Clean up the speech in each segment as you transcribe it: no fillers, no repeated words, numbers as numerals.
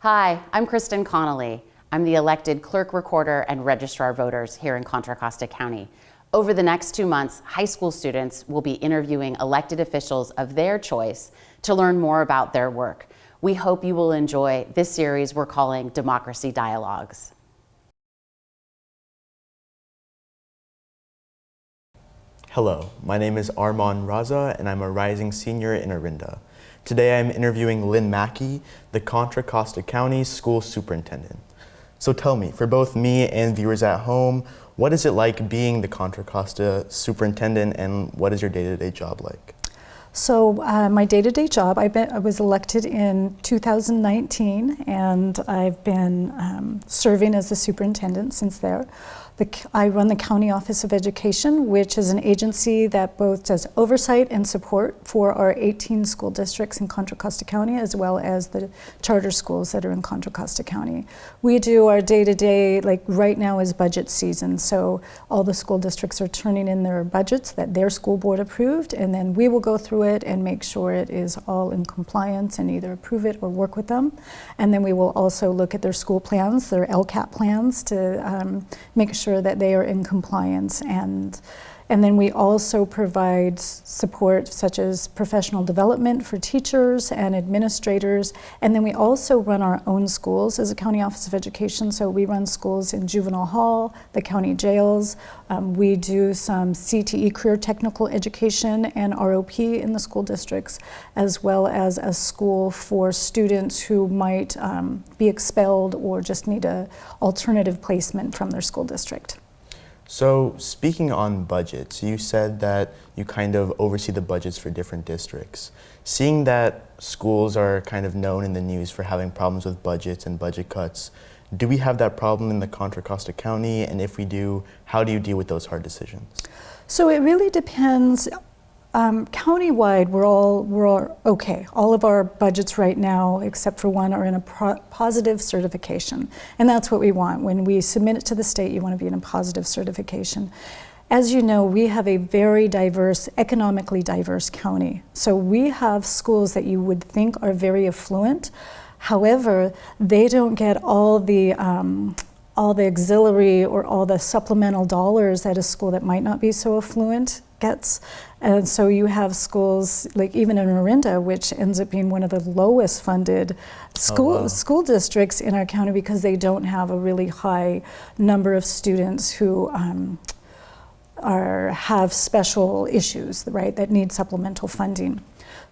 Hi, I'm Kristen Connolly. I'm the elected clerk recorder and registrar voters here in Contra Costa County. Over the next 2 months, high school students will be interviewing elected officials of their choice to learn more about their work. We hope you will enjoy this series we're calling Democracy Dialogues. Hello, my name is Armaan Raza and I'm a rising senior in Orinda. Today I'm interviewing Lynn Mackey, the Contra Costa County School Superintendent. So tell me, for both me and viewers at home, what is it like being the Contra Costa Superintendent and what is your day-to-day job like? So my day-to-day job, I was elected in 2019 and I've been serving as the superintendent since there. I run the County Office of Education, which is an agency that both does oversight and support for our 18 school districts in Contra Costa County, as well as the charter schools that are in Contra Costa County. We do our day-to-day, like right now is budget season, so all the school districts are turning in their budgets that their school board approved, and then we will go through it and make sure it is all in compliance and either approve it or work with them. And then we will also look at their school plans, their LCAP plans, to make sure that they are in compliance, and then we also provide support such as professional development for teachers and administrators, and then we also run our own schools as a County Office of Education. So we run schools in juvenile hall, the county jails. We do some CTE, career technical education, and ROP in the school districts, as well as a school for students who might be expelled or just need an alternative placement from their school district. So speaking on budgets, you said that you kind of oversee the budgets for different districts. Seeing that schools are kind of known in the news for having problems with budgets and budget cuts, do we have that problem in the Contra Costa County? And if we do, how do you deal with those hard decisions? So it really depends. Countywide, we're all okay. All of our budgets right now, except for one, are in a positive certification. And that's what we want. When we submit it to the state, you want to be in a positive certification. As you know, we have a very diverse, economically diverse county. So we have schools that you would think are very affluent. However, they don't get all the auxiliary or all the supplemental dollars that a school that might not be so affluent gets. And so you have schools like even in Orinda, which ends up being one of the lowest funded school districts in our county because they don't have a really high number of students who have special issues, right, that need supplemental funding.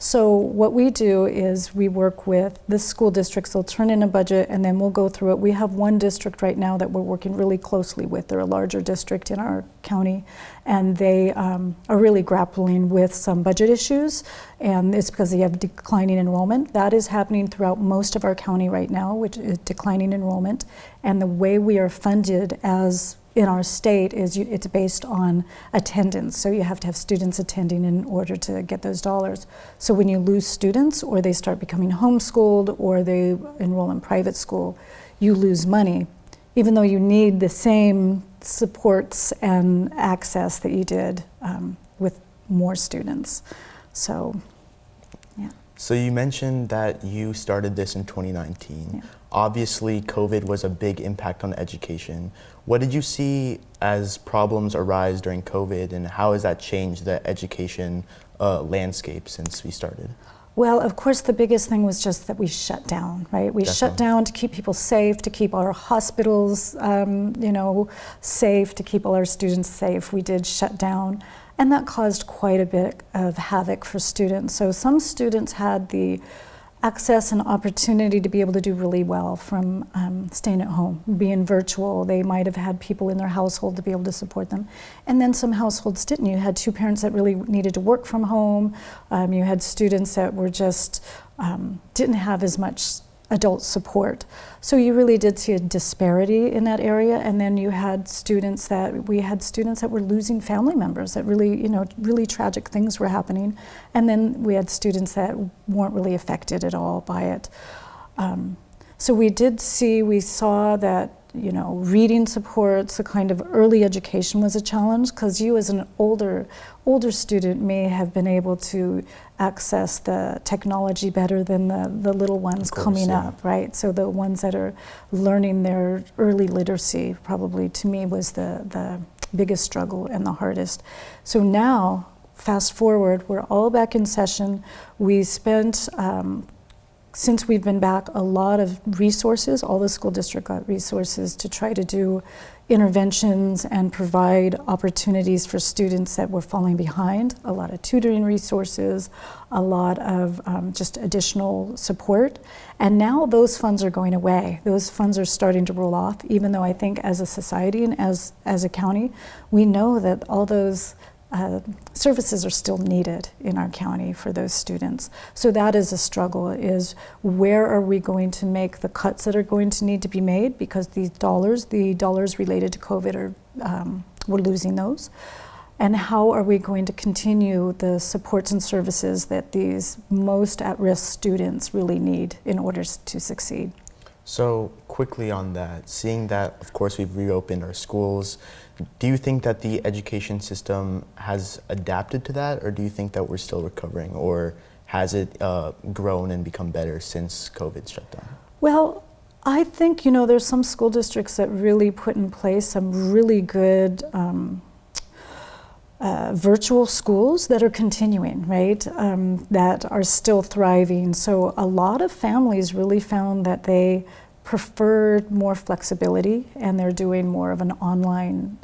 So what we do is we work with the school districts. They'll turn in a budget and then we'll go through it. We have one district right now that we're working really closely with. They're a larger district in our county, and they are really grappling with some budget issues, and it's because they have declining enrollment. That is happening throughout most of our county right now, which is declining enrollment. And the way we are funded as in our state is it's based on attendance. So you have to have students attending in order to get those dollars. So when you lose students or they start becoming homeschooled or they enroll in private school, you lose money, even though you need the same supports and access that you did with more students. So, yeah. So you mentioned that you started this in 2019. Yeah. Obviously, COVID was a big impact on education. What did you see as problems arise during COVID, and how has that changed the education landscape since we started? Well, of course, the biggest thing was just that we shut down, right? We shut down to keep people safe, to keep our hospitals, safe, to keep all our students safe. We did shut down, and that caused quite a bit of havoc for students. So some students had the access and opportunity to be able to do really well from staying at home, being virtual. They might have had people in their household to be able to support them. And then some households didn't. You had two parents that really needed to work from home. You had students that were just, didn't have as much adult support. So you really did see a disparity in that area. And then you had students that were losing family members, that really, really tragic things were happening. And then we had students that weren't really affected at all by it. So we saw that reading supports, the kind of early education was a challenge, because you as an older student may have been able to access the technology better than the little ones coming up, right? So the ones that are learning their early literacy probably, to me, was the biggest struggle and the hardest. So now, fast forward, we're all back in session. We spent, since we've been back, a lot of resources. All the school district got resources to try to do interventions and provide opportunities for students that were falling behind. A lot of tutoring resources, a lot of just additional support. And now those funds are going away. Those funds are starting to roll off, even though I think as a society and as a county, we know that all those services are still needed in our county for those students. So that is a struggle, is where are we going to make the cuts that are going to need to be made, because the dollars related to COVID we're losing those. And how are we going to continue the supports and services that these most at-risk students really need in order to succeed? So quickly on that, seeing that, of course, we've reopened our schools, do you think that the education system has adapted to that, or do you think that we're still recovering, or has it grown and become better since COVID shut down? Well, I think, there's some school districts that really put in place some really good virtual schools that are continuing, right? That are still thriving. So a lot of families really found that they preferred more flexibility, and they're doing more of an online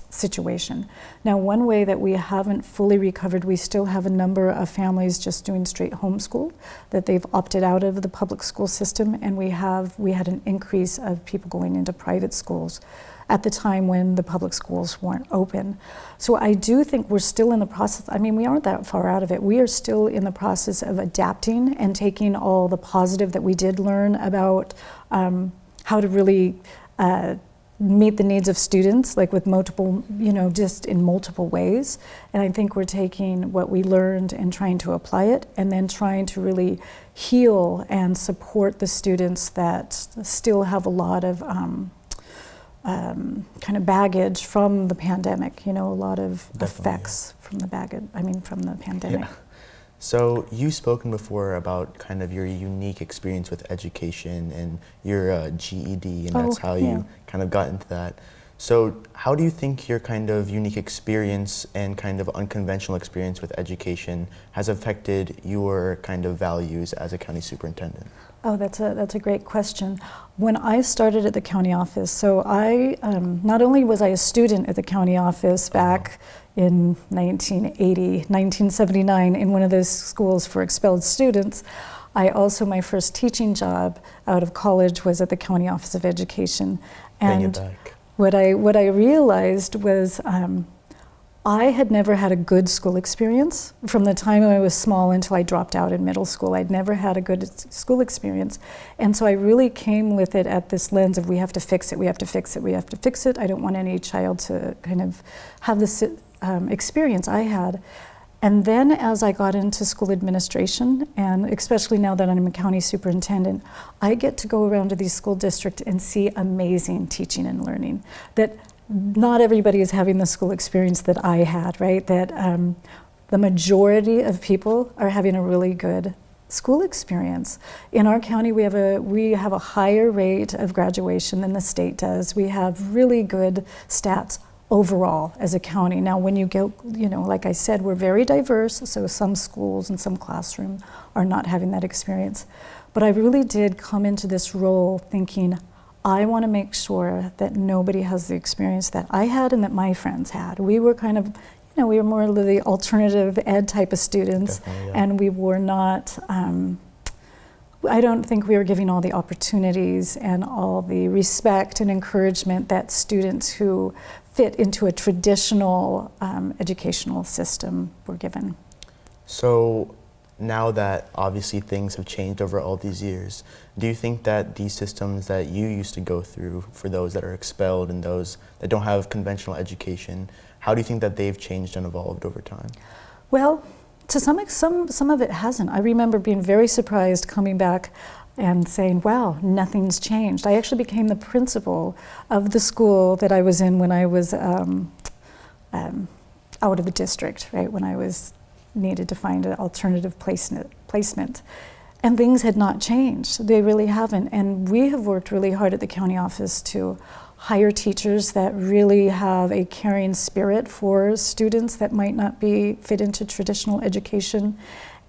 situation. Now, one way that we haven't fully recovered, we still have a number of families just doing straight homeschool, that they've opted out of the public school system, and we had an increase of people going into private schools at the time when the public schools weren't open. So I do think we're still in the process. I mean, we aren't that far out of it. We are still in the process of adapting and taking all the positive that we did learn about how to really meet the needs of students, like with multiple, just in multiple ways. And I think we're taking what we learned and trying to apply it, and then trying to really heal and support the students that still have a lot of kind of baggage from the pandemic, a lot of effects from the from the pandemic. Yeah. So you've spoken before about kind of your unique experience with education and your GED, and that's how you kind of got into that. So how do you think your kind of unique experience and kind of unconventional experience with education has affected your kind of values as a county superintendent? Oh, that's a great question. When I started at the county office, so I not only was I a student at the county office back in 1979 in one of those schools for expelled students, I also, my first teaching job out of college was at the County Office of Education. And what I realized was I had never had a good school experience from the time I was small until I dropped out in middle school. I'd never had a good school experience. And so I really came with it at this lens of we have to fix it, we have to fix it, we have to fix it. I don't want any child to kind of have this experience I had. And then as I got into school administration, and especially now that I'm a county superintendent, I get to go around to these school districts and see amazing teaching and learning. That not everybody is having the school experience that I had, right? That the majority of people are having a really good school experience. In our county, we have a higher rate of graduation than the state does. We have really good stats overall as a county. Now, when you go, like I said, we're very diverse, so some schools and some classrooms are not having that experience. But I really did come into this role thinking, I want to make sure that nobody has the experience that I had and that my friends had. We were kind of, we were more of the alternative ed type of students, and we were not, I don't think we were giving all the opportunities and all the respect and encouragement that students who fit into a traditional educational system were given. So now that obviously things have changed over all these years, do you think that these systems that you used to go through for those that are expelled and those that don't have conventional education, how do you think that they've changed and evolved over time? Well, to some of it hasn't. I remember being very surprised coming back and saying, wow, nothing's changed. I actually became the principal of the school that I was in when I was out of the district, right, when I was needed to find an alternative placement. And things had not changed. They really haven't. And we have worked really hard at the county office to hire teachers that really have a caring spirit for students that might not be fit into traditional education,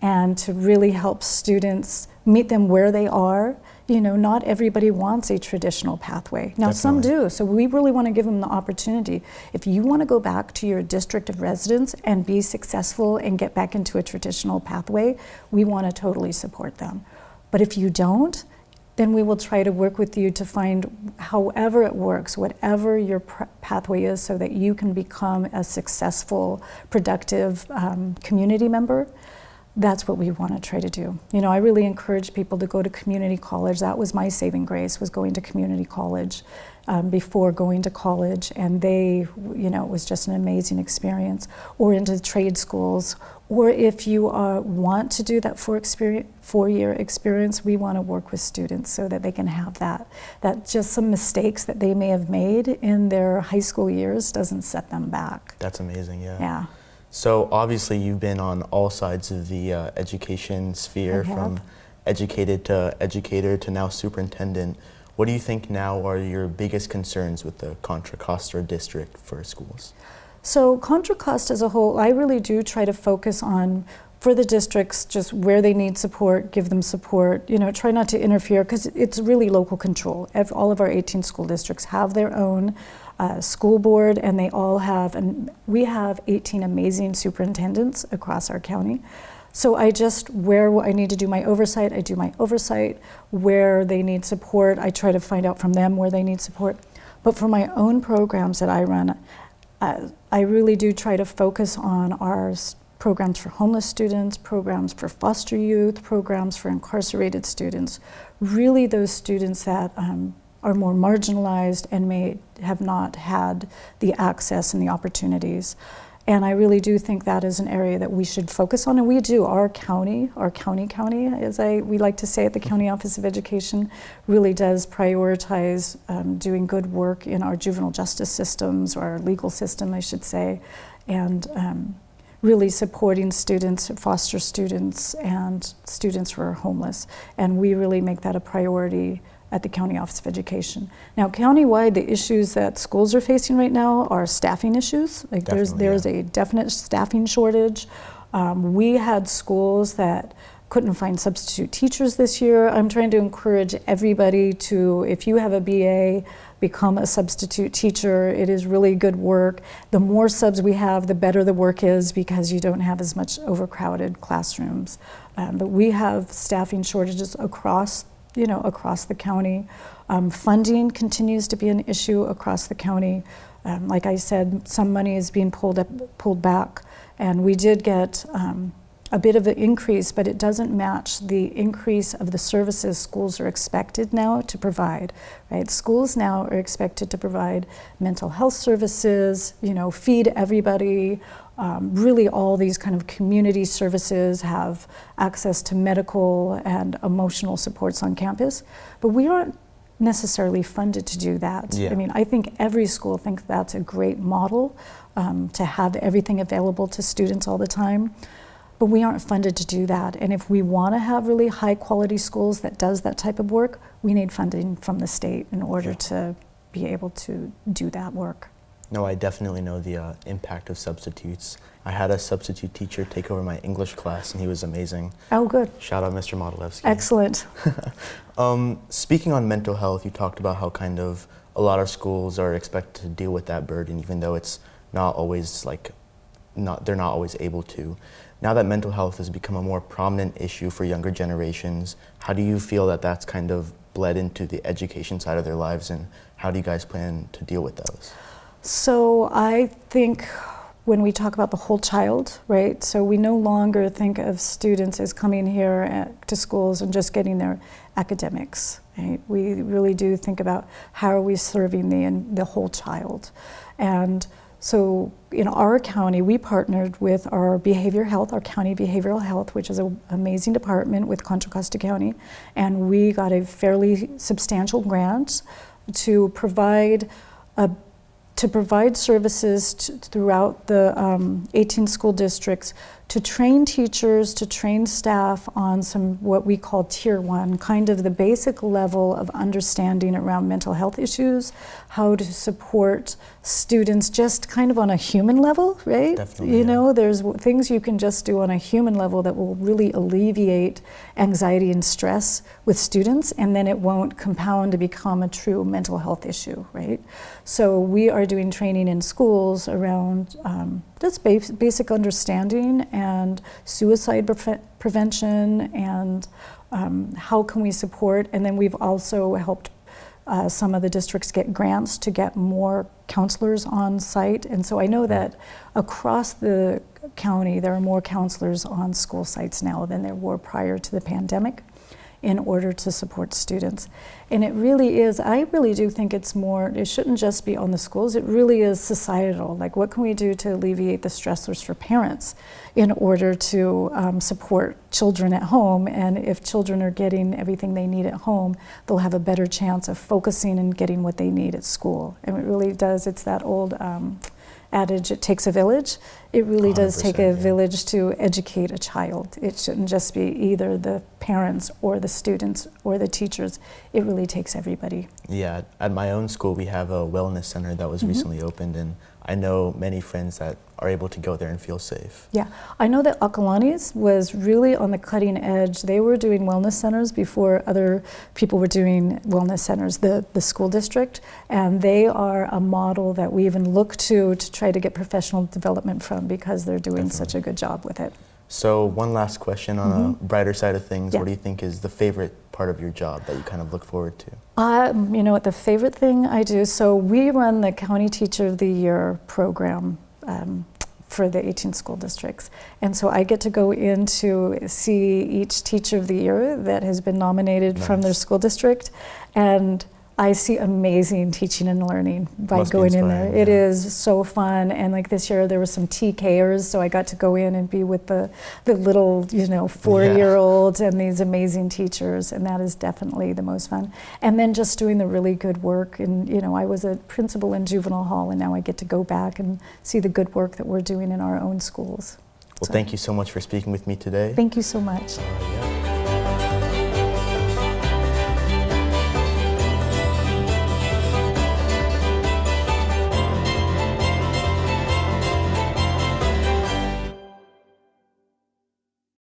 and to really help students meet them where they are. You know, not everybody wants a traditional pathway. Now, some do, so we really want to give them the opportunity. If you want to go back to your district of residence and be successful and get back into a traditional pathway, we want to totally support them. But if you don't, then we will try to work with you to find however it works, whatever your pathway is, so that you can become a successful, productive community member. That's what we want to try to do. You know, I really encourage people to go to community college. That was my saving grace, was going to community college before going to college. And they, you know, it was just an amazing experience. Or into trade schools. Or if you want to do that four-year experience, we want to work with students so that they can have that. That just some mistakes that they may have made in their high school years doesn't set them back. That's amazing, yeah. Yeah. So obviously you've been on all sides of the education sphere, from educated to educator to now superintendent. What do you think now are your biggest concerns with the Contra Costa district for schools? So Contra Costa as a whole, I really do try to focus on, for the districts, just where they need support, give them support, you know, try not to interfere, because it's really local control. All of our 18 school districts have their own school board, and they all have, and we have 18 amazing superintendents across our county. So where I need to do my oversight, I do my oversight. Where they need support, I try to find out from them where they need support. But for my own programs that I run, I really do try to focus on our programs for homeless students, programs for foster youth, programs for incarcerated students, really those students that are more marginalized and may have not had the access and the opportunities. And I really do think that is an area that we should focus on, and we do. Our county, as we like to say at the County Office of Education, really does prioritize doing good work in our juvenile justice systems, or our legal system, I should say, and really supporting students, foster students, and students who are homeless. And we really make that a priority at the County Office of Education. Now, countywide, the issues that schools are facing right now are staffing issues. Like there's a definite staffing shortage. We had schools that couldn't find substitute teachers this year. I'm trying to encourage everybody to, if you have a BA, become a substitute teacher. It is really good work. The more subs we have, the better the work is, because you don't have as much overcrowded classrooms. But we have staffing shortages across the county. Funding continues to be an issue across the county. Like I said, some money is being pulled back, and we did get a bit of an increase, but it doesn't match the increase of the services schools are expected now to provide, right? Schools now are expected to provide mental health services, feed everybody, really all these kind of community services, have access to medical and emotional supports on campus, but we aren't necessarily funded to do that. Yeah. I mean, I think every school thinks that's a great model, to have everything available to students all the time. But we aren't funded to do that. And if we want to have really high quality schools that does that type of work, we need funding from the state in order to be able to do that work. No, I definitely know the impact of substitutes. I had a substitute teacher take over my English class, and he was amazing. Oh, good. Shout out Mr. Modelewski. Excellent. Speaking on mental health, you talked about how kind of a lot of schools are expected to deal with that burden, even though it's not always they're not always able to. Now that mental health has become a more prominent issue for younger generations, how do you feel that that's kind of bled into the education side of their lives, and how do you guys plan to deal with those? So I think when we talk about the whole child, right? So we no longer think of students as coming here to schools and just getting their academics, right? We really do think about how are we serving the whole child. And So in our county, we partnered with our county behavioral health, which is an amazing department with Contra Costa County, and we got a fairly substantial grant to provide services throughout the 18 school districts, to train teachers, to train staff on some what we call tier 1, kind of the basic level of understanding around mental health issues, how to support students just kind of on a human level, right? Definitely, you know, there's things you can just do on a human level that will really alleviate anxiety and stress with students, and then it won't compound to become a true mental health issue, right? So we are doing training in schools around just basic understanding and suicide prevention, and how can we support. And then we've also helped some of the districts get grants to get more counselors on site. And so I know that across the county there are more counselors on school sites now than there were prior to the pandemic, in order to support students. And it really is, I really do think it's more, it shouldn't just be on the schools, it really is societal. Like, what can we do to alleviate the stressors for parents in order to support children at home? And if children are getting everything they need at home, they'll have a better chance of focusing and getting what they need at school. And it really does, it's that old adage, it takes a village. It really does take a village to educate a child. It shouldn't just be either the parents or the students or the teachers. It really takes everybody. Yeah, at my own school we have a wellness center that was recently opened, and I know many friends that are able to go there and feel safe. Yeah, I know that Akalani's was really on the cutting edge. They were doing wellness centers before other people were doing wellness centers, the school district, and they are a model that we even look to try to get professional development from, because they're doing such a good job with it. So one last question on a brighter side of things. Yeah. What do you think is the favorite part of your job that you kind of look forward to? You know what, the favorite thing I do, so we run the County Teacher of the Year program for the 18 school districts. And so I get to go in to see each Teacher of the Year that has been nominated from their school district. And I see amazing teaching and learning by going in there. It is so fun. And like this year there were some TKers, so I got to go in and be with the little, you know, 4-year-olds and these amazing teachers, and that is definitely the most fun. And then just doing the really good work. And you know, I was a principal in juvenile hall, and now I get to go back and see the good work that we're doing in our own schools. Well, thank you so much for speaking with me today. Thank you so much.